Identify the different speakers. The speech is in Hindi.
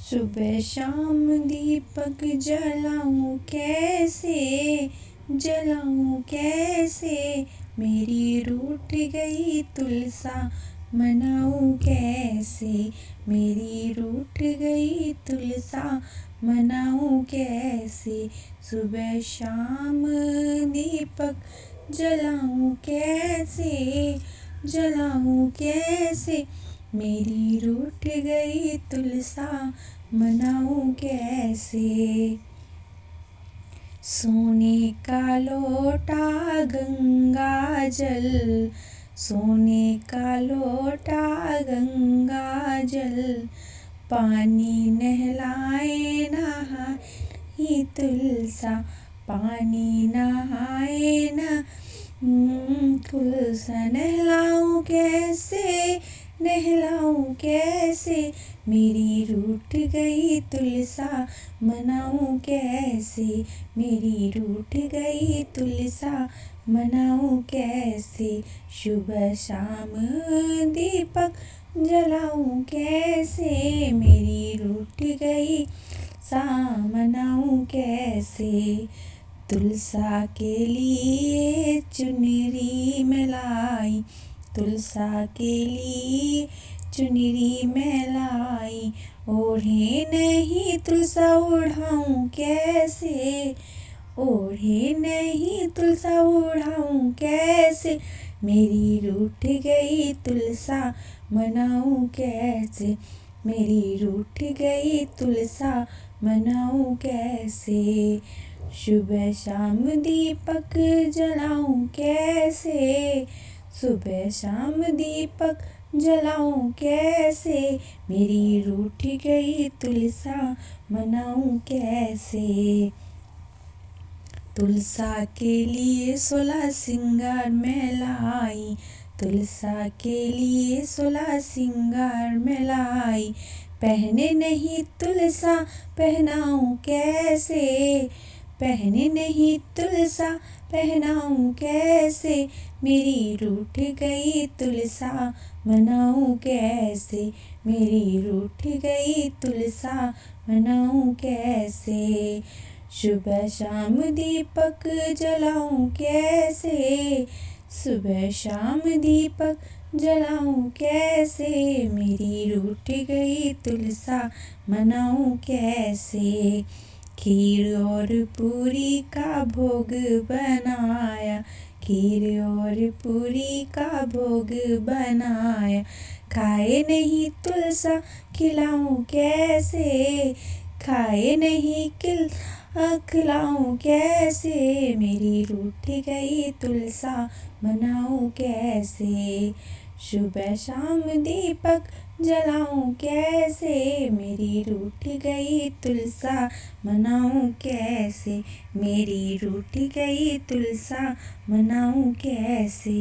Speaker 1: सुबह शाम दीपक जलाऊं कैसे, जलाऊं कैसे, मेरी रूठ गई तुलसा मनाऊं कैसे, मेरी रूठ गई तुलसा मनाऊं कैसे। सुबह शाम दीपक जलाऊं कैसे, जलाऊं कैसे, मेरी रूठ गई तुलसा मनाऊं कैसे। सोने का लोटा गंगा जल, सोने का लोटा गंगा जल, पानी नहलाए नहाए तुलसा, पानी नहाए न तुलसा। नहलाऊं कैसे, नहलाऊं कैसे, मेरी रूठ गई तुलसा मनाऊं कैसे, मेरी रूठ गई तुलसा मनाऊं कैसे। सुबह शाम दीपक जलाऊं कैसे, मेरी रूठ गई सा मनाऊं कैसे। तुलसा के लिए चुनरी में लाई, तुलसा के लिए चुनरी में लाई, ओढ़े नहीं तुलसा ओढ़ाऊं कैसे, ओढ़े नहीं तुलसा ओढ़ाऊं कैसे, मेरी रूठ गई तुलसा मनाऊं कैसे, मेरी रूठ गई तुलसा मनाऊं कैसे। सुबह शाम दीपक जलाऊं कैसे, सुबह शाम दीपक जलाऊं कैसे, मेरी रूठ गई तुलसा मनाऊं कैसे। तुलसा के लिए 16 सिंगार मैं लाई, तुलसा के लिए 16 सिंगार मैं लाई, पहने नहीं तुलसा पहनाऊं कैसे, पहने नहीं तुलसा पहनाऊं कैसे, मेरी रूठ गई तुलसा मनाऊं कैसे, मेरी रूठ गई तुलसा मनाऊं कैसे। सुबह शाम दीपक जलाऊं कैसे, सुबह शाम दीपक जलाऊं कैसे, मेरी रूठ गई तुलसा मनाऊं कैसे। खीर और पूरी का भोग बनाया, खीर और पूरी का भोग बनाया, खाए नहीं तुलसा खिलाऊं कैसे, खाए नहीं खिलाऊं कैसे, मेरी रूठ गई तुलसा मनाऊं कैसे। सुबह शाम दीपक जलाऊं कैसे, मेरी रूठ गई तुलसा मनाऊं कैसे, मेरी रूठ गई तुलसा मनाऊं कैसे।